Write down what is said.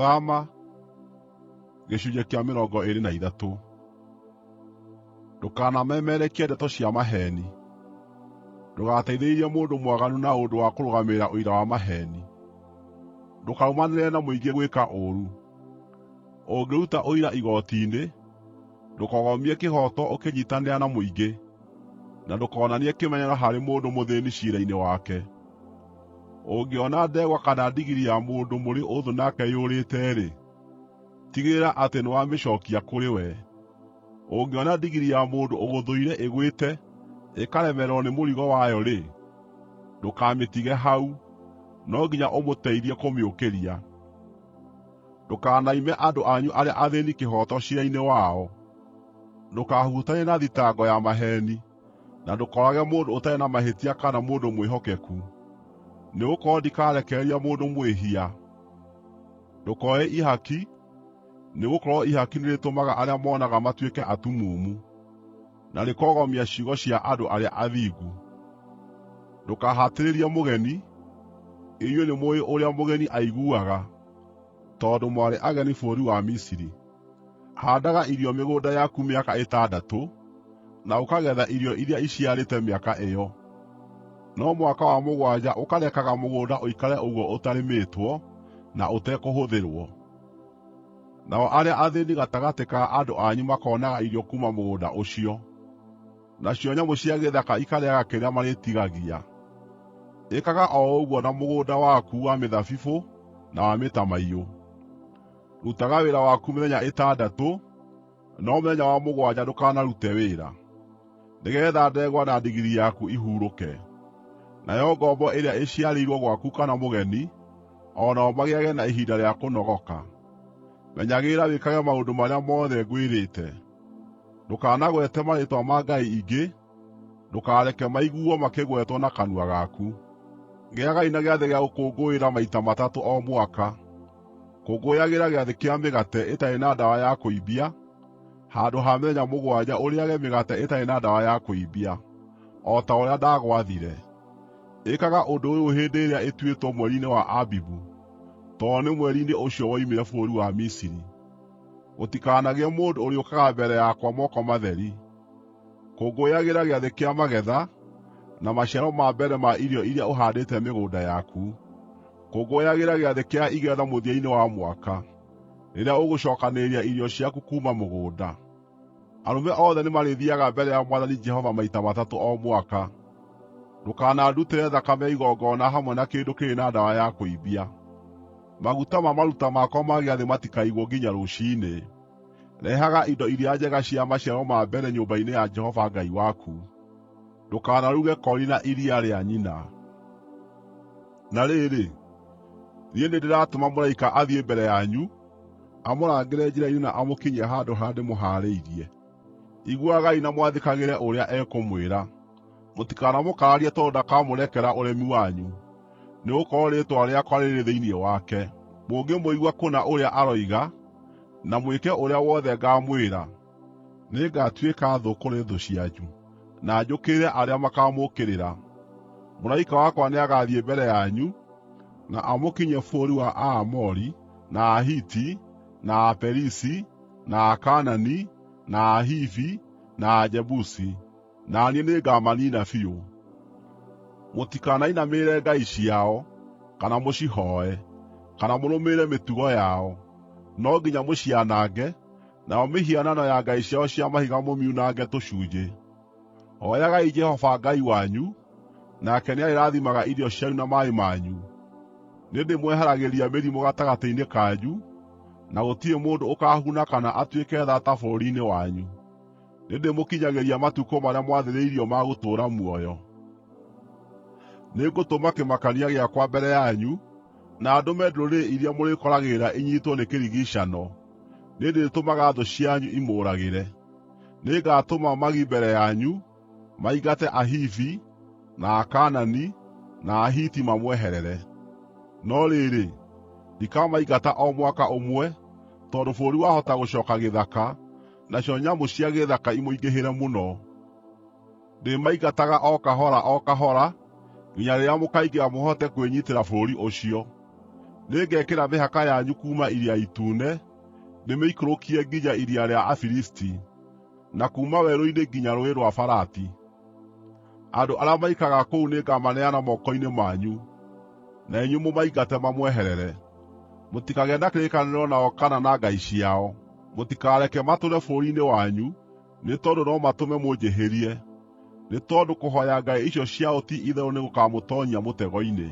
Thama gĩcunjĩ kĩa 23. Ndũkanamemerekie ndeto cia maheeni. Ndũgateithĩrĩrie mũndũ mwaganu na ũndũ wa kũrũgamĩrĩra ũira wa maheeni. Ndũkarũmanĩrĩre na mũingĩ gwĩka ũũru. Ũngĩruta ũira igooti-inĩ, ndũkogomie kĩhooto ũkĩnyiitanĩra na mũingĩ, na ndũkonanie kĩmenyano harĩ mũndũ mũthĩĩni ciira-inĩ wake. Ũngĩona ndegwa kana ndigiri ya mũndũ mũrĩ ũthũ nake yũrĩte-rĩ, tigĩrĩra atĩ nĩwamĩcookia kũrĩ we. Ũngĩona ndigiri ya mũndũ ũgũthũire ĩgwĩte ĩkaremererwo nĩ mũrigo wayo-rĩ, ndũkamĩtige hau, no nginya ũmũteithie kũmĩũkĩria. Ndũkanaime andũ anyu arĩa athĩĩni kĩhooto ciira-inĩ wao. Ndũkahutanie na thitango ya maheeni, na ndũkoorage mũndũ ũtarĩ na mahĩtia kana mũndũ mwĩhokeku, nĩgũkorwo ndikarekereria mũndũ mwĩhia. Ndũkoe ihaki, nĩgũkorwo ihaki nĩrĩtũmaga arĩa monaga matuĩke atumumu, na rĩkogomia ciugo cia andũ arĩa athingu. Ndũkahatĩrĩrie mũgeni, inyuĩ nĩmũũĩ ũrĩa mũgeni aiguaga, tondũ mwarĩ ageni bũrũri wa Misiri. Haandaga irio mĩgũnda yaku mĩaka 6, na ũkagetha irio iria iciarĩte mĩaka ĩyo. No mwaka wa 7 ũkarekaga mũgũnda ũikare ũguo ũtarĩmĩtwo na ũtekũhũthĩrwo. Nao arĩa athĩĩni gatagatĩ ka andũ anyu makonaga irio kuuma mũgũnda ũcio, nacio nyamũ cia gĩthaka ikarĩĩaga kĩrĩa marĩtigagia. Ĩkaga o ũguo na mũgũnda waku wa mĩthabibũ na wa mĩtamaiyũ. Rutaga wĩra waku mĩthenya 6, no mũthenya wa 7 ndũkanarute wĩra, nĩgeetha ndegwa na ndigiri yaku ihurũke. Nayo ngombo ĩrĩa ĩciarĩirwo gwaku kana mũgeni, o nao magĩage na ihinda rĩa kũnogoka. Menyagĩrĩra wĩkage maũndũ marĩa mothe ngwĩrĩte. Ndũkanagwete marĩĩtwa ma ngai ingĩ, ndũkareke maiguuo makĩgwetwo na kanua gaku. Gĩagai na gĩathĩ gĩa gũkũngũĩra maita 3 o mwaka. Kũngũyagĩra gĩathĩ kĩa mĩgate ĩtarĩ na ndawa ya kũimbia, handũ ha mĩthenya 7 ũrĩage mĩgate ĩtarĩ na ndawa ya kũimbia, o ta ũrĩa ndagwathire. Ĩkaga ũndũ ũyũ hĩndĩ ĩrĩa ĩtuĩtwo mweri-inĩ wa Abibu, tondũ nĩ mweri-inĩ ũcio woimire bũrũri wa Misiri. Gũtikanagĩe mũndũ ũrĩũkaga mbere yakwa moko matheri. Kũngũyagĩra gĩathĩ kĩa magetha, na maciaro ma mbere ma irio iria ũhaandĩte mĩgũnda yaku. Kũngũyagĩra gĩathĩ kĩa igetha mũthia-inĩ wa mwaka, rĩrĩa ũgũcookanĩrĩria irio ciaku kuuma mũgũnda. Arũme othe nĩmarĩthiiaga mbere ya Mwathani Jehova maita 3 o mwaka. Ndũkanandutĩre thakame ya igongona hamwe na kĩndũ kĩrĩ na ndawa ya kũimbia. Maguta ma maruta makwa ma gĩathĩ matikaigwo nginya rũciinĩ. Rehaga indo iria njega cia maciaro ma mbere nyũmba-inĩ ya Jehova Ngai waku. Ndũkanaruge koori na iria rĩa nyina. Na rĩrĩ, niĩ nĩndĩratũma mũraika athiĩ mbere yanyu, amũrangĩre njĩra-inĩ na amũkinyie handũ harĩa ndĩmũhaarĩirie. Iguagai na mwathĩkagĩre ũrĩa ekũmwĩra. Mũtikanamũkararie tondũ ndakamũrekera ũremi wanyu, nĩgũkorwo rĩĩtwa rĩakwa rĩrĩ thĩinĩ wake. Mũngĩmũigua kũna ũrĩa aroiga, na mwĩke ũrĩa wothe ngaamwĩra, nĩngatuĩka thũ kũrĩ thũ cianyu, na njũkĩrĩre arĩa makaamũũkĩrĩra. Mũraika wakwa nĩagathiĩ mbere yanyu, na amũkinyie bũrũri wa Aamori, na Ahiti, na Aperizi, na Akaanani, na Ahivi, na Ajebusi, na niĩ nĩngamaniina biũ. Mũtikanainamĩrĩre ngai ciao, kana mũcihooe, kana mũrũmĩrĩre mĩtugo yao, no nginya mũcianange, nayo mĩhianano ya ngai ciao cia mahiga mũmiunange tũcunjĩ. Hooyagai Jehova Ngai wanyu, nake nĩarĩrathimaga irio cianyu na maaĩ manyu. Nĩndĩmweheragĩria mĩrimũ gatagatĩ-inĩ kanyu, na gũtirĩ mũndũ ũkaahuna kana atuĩke thaata bũrũri-inĩ wanyu. Nĩndĩmũkinyagĩria matukũ marĩa mwathĩrĩirio ma gũtũũra muoyo. Nĩngũtũma kĩmakania gĩakwa mbere yanyu, na ndũme ndũrĩrĩ iria mũrĩkoragĩrĩra inyiitwo nĩ kĩrigiicano. Nĩndĩtũmaga thũ cianyu imũũragĩre. Nĩngatũma magi mbere yanyu, maingate Ahivi, na Akaanani, na Ahiti mamweherere. No rĩrĩ, ndikamaingata o mwaka ũmwe, tondũ bũrũri wahota gũcooka gĩthaka, nacio nyamũ cia gĩthaka imũingĩhĩre mũno. Ndĩmaingataga o kahora, nginya rĩrĩa mũkaingĩha mũhote kwĩnyiitĩra bũrũri ũcio. Nĩngekĩra mĩhaka yanyu kuuma Iria Itune, ndĩmĩikũrũkie nginya Iria rĩa Afilisti, na kuuma werũ-inĩ nginya Rũũĩ rwa Farati. Andũ arĩa maikaraga kũu nĩngamaneana moko-inĩ manyu, na inyuĩ mũmaingate mamweherere. Mũtikagĩe na kĩrĩkanĩro nao kana na ngai ciao. Mũtikareke matũũre bũrũri-inĩ wanyu, nĩ tondũ no matũme mũnjĩhĩrie, nĩ tondũ kũhooya ngai icio ciao ti-itherũ nĩgũkamũtoonyia mũtego-inĩ.